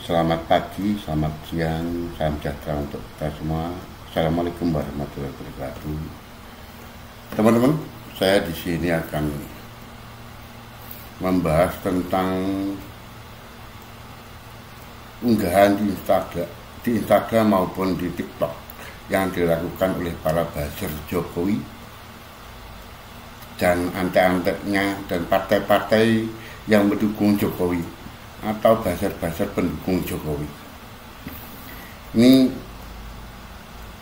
Selamat pagi, selamat siang, salam sejahtera untuk kita semua. Assalamualaikum warahmatullahi wabarakatuh. Teman-teman, saya di sini akan membahas tentang unggahan di Instagram maupun di TikTok yang dilakukan oleh para buzzer Jokowi dan antek-anteknya dan partai-partai yang mendukung Jokowi atau buzzer-buzzer pendukung Jokowi. Ini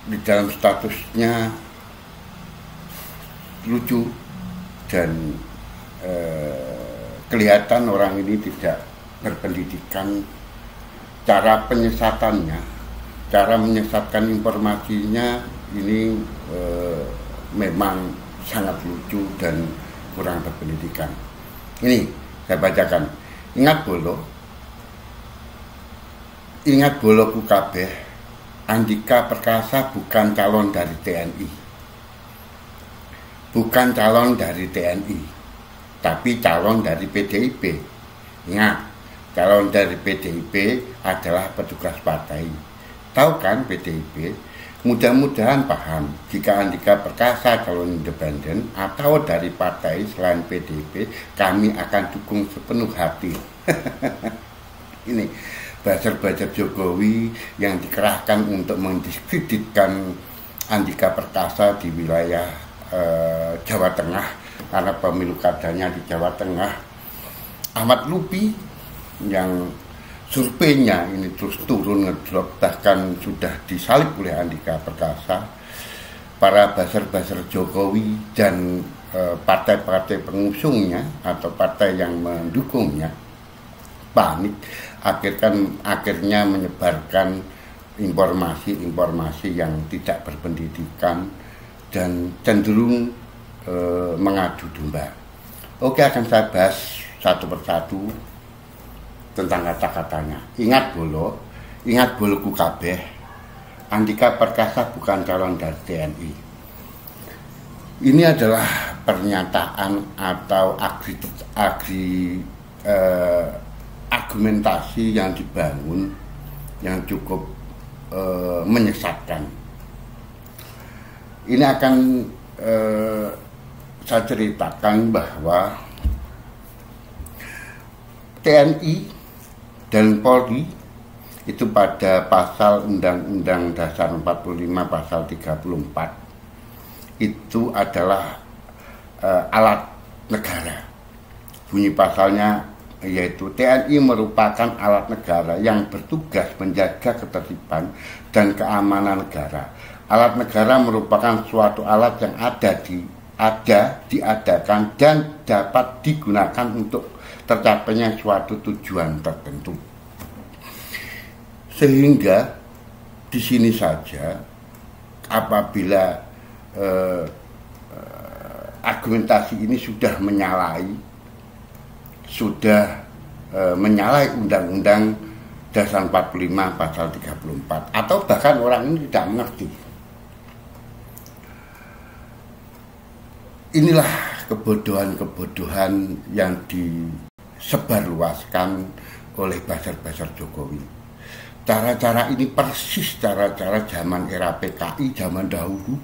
di dalam statusnya lucu dan kelihatan orang ini tidak berpendidikan. Cara penyesatannya, cara menyesatkan informasinya ini memang sangat lucu dan kurang berpendidikan. Ini saya bacakan. Ingat bolo ku kabeh, Andika Perkasa bukan calon dari TNI. Bukan calon dari TNI, tapi calon dari PDIP. Ingat, calon dari PDIP adalah petugas partai. Tahu kan PDIP? Mudah-mudahan paham jika Andika Perkasa calon independen atau dari partai selain PDIP, kami akan dukung sepenuh hati. Ini buzzer-buzzer Jokowi yang dikerahkan untuk mendiskreditkan Andika Perkasa di wilayah Jawa Tengah, karena pemilu kadanya di Jawa Tengah. Ahmad Lutfi yang surveinya ini terus turun ngedrop, bahkan sudah disalib oleh Andika Perkasa. Para buzzer-buzzer Jokowi dan partai-partai pengusungnya atau partai yang mendukungnya panik, akhirnya menyebarkan informasi-informasi yang tidak berpendidikan dan cenderung mengadu domba. Oke, akan saya bahas satu persatu tentang kata-katanya. Ingat boloku kabeh, Andika Perkasa bukan calon dari TNI. Ini adalah pernyataan atau argumentasi yang dibangun yang cukup menyesatkan. Ini akan saya ceritakan bahwa TNI dan Polri itu pada pasal Undang-Undang Dasar 45 pasal 34 itu adalah alat negara. Bunyi pasalnya yaitu TNI merupakan alat negara yang bertugas menjaga ketertiban dan keamanan negara. Alat negara merupakan suatu alat yang diadakan dan dapat digunakan untuk tercapainya suatu tujuan tertentu. Sehingga di sini saja apabila argumentasi ini sudah menyalahi Undang-Undang Dasar 45 pasal 34, atau bahkan orang ini tidak mengerti. Inilah kebodohan-kebodohan yang disebarluaskan oleh buzzer-buzzer Jokowi. Cara-cara ini persis cara-cara zaman era PKI zaman dahulu,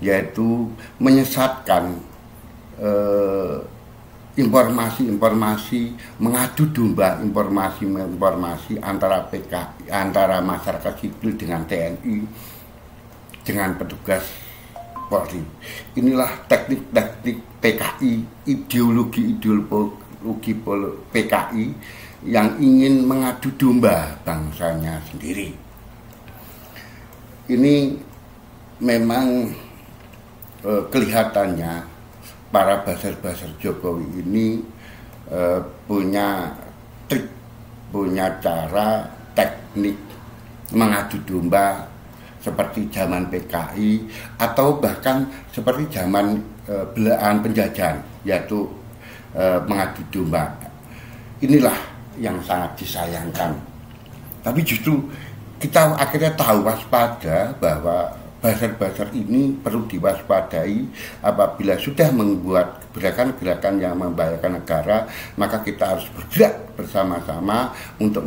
yaitu menyesatkan informasi-informasi, mengadu domba informasi antara PKI, antara masyarakat sipil dengan TNI, dengan petugas Polri. Inilah teknik-teknik PKI, ideologi PKI yang ingin mengadu domba bangsanya sendiri. Ini memang kelihatannya para buzzer-buzzer Jokowi ini punya trik, punya cara teknik mengadu domba seperti zaman PKI atau bahkan seperti zaman belahan penjajahan, yaitu mengadu domba. Inilah yang sangat disayangkan. Tapi justru kita akhirnya tahu waspada bahwa buzzer-buzzer ini perlu diwaspadai. Apabila sudah membuat gerakan-gerakan yang membahayakan negara, maka kita harus bergerak bersama-sama untuk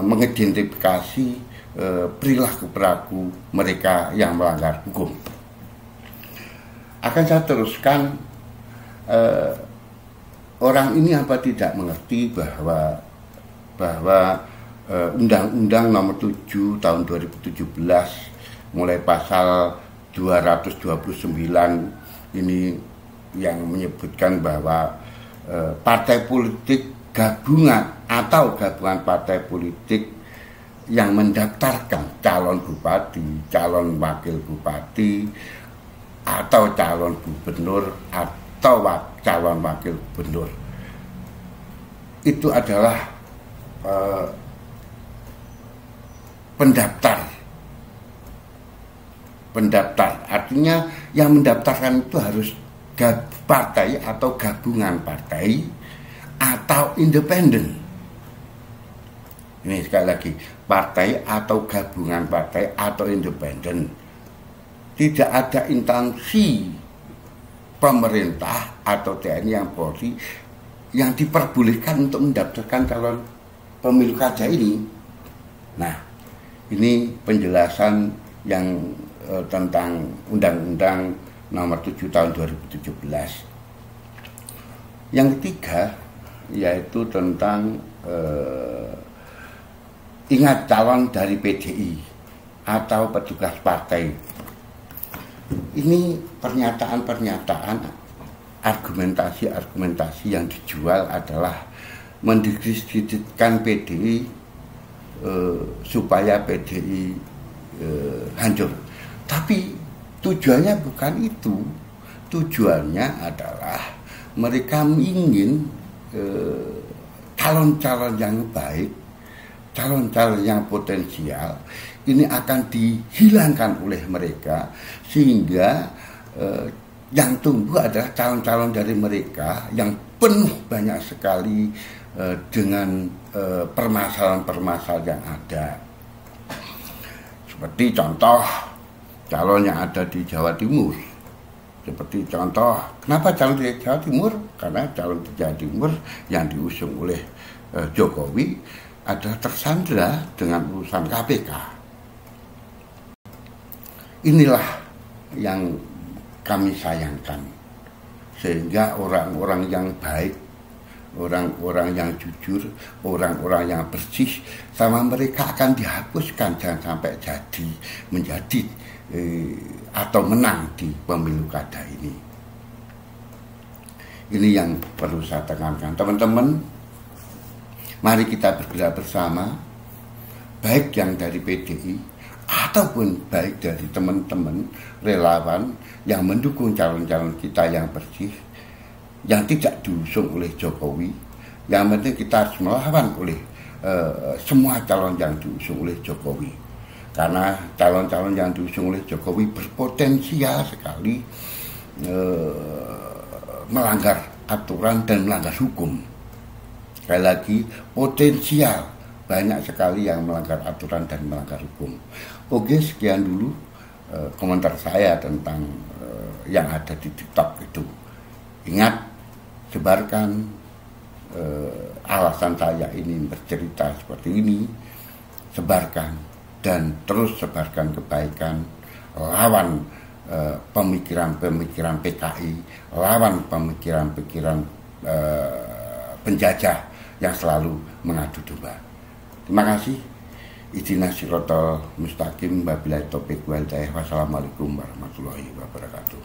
mengidentifikasi perilaku mereka yang melanggar hukum. Akan saya teruskan, orang ini apa tidak mengerti bahwa Undang-Undang Nomor 7 Tahun 2017 mulai pasal 229 ini yang menyebutkan bahwa partai politik gabungan atau gabungan partai politik yang mendaftarkan calon bupati, calon wakil bupati, atau calon gubernur atau calon wakil gubernur itu adalah pendaftar, artinya yang mendaftarkan itu harus partai atau gabungan partai atau independen. Ini sekali lagi, partai atau gabungan partai atau independen. Tidak ada instansi pemerintah atau TNI yang Polri yang diperbolehkan untuk mendaftarkan calon pemilu kada ini. Nah, ini penjelasan yang tentang Undang-Undang Nomor 7 Tahun 2017. Yang ketiga yaitu tentang ingat calon dari PDI atau petugas partai. Ini pernyataan-pernyataan, argumentasi-argumentasi yang dijual adalah mendiskreditkan PDI supaya PDI hancur. Tapi tujuannya bukan itu. Tujuannya adalah mereka ingin calon-calon yang baik, calon-calon yang potensial ini akan dihilangkan oleh mereka, sehingga yang tumbuh adalah calon-calon dari mereka yang penuh banyak sekali dengan permasalahan-permasalahan yang ada. Seperti contoh calon yang ada di Jawa Timur. Seperti contoh, kenapa calon di Jawa Timur? Karena calon di Jawa Timur yang diusung oleh Jokowi adalah tersandra dengan urusan KPK. Inilah yang kami sayangkan. Sehingga orang-orang yang baik, orang-orang yang jujur, orang-orang yang bersih, sama mereka akan dihapuskan, jangan sampai menjadi atau menang di pemilu kada ini. Ini yang perlu saya tekankan, teman-teman. Mari kita bergerak bersama, baik yang dari PDI ataupun baik dari teman-teman relawan yang mendukung calon-calon kita yang bersih, yang tidak diusung oleh Jokowi. Yang penting kita harus melawan oleh semua calon yang diusung oleh Jokowi. Karena calon-calon yang diusung oleh Jokowi berpotensial sekali melanggar aturan dan melanggar hukum. Sekali lagi, potensial banyak sekali yang melanggar aturan dan melanggar hukum. Oke, sekian dulu komentar saya tentang yang ada di TikTok itu. Ingat, sebarkan alasan saya ini bercerita seperti ini, sebarkan dan terus sebarkan kebaikan, lawan pemikiran-pemikiran PKI, lawan pemikiran-pemikiran penjajah yang selalu mengadu domba. Terima kasih. Ihdinas siratal mustaqim, wabillahi taufiq wal hidayah. Wassalamualaikum warahmatullahi wabarakatuh.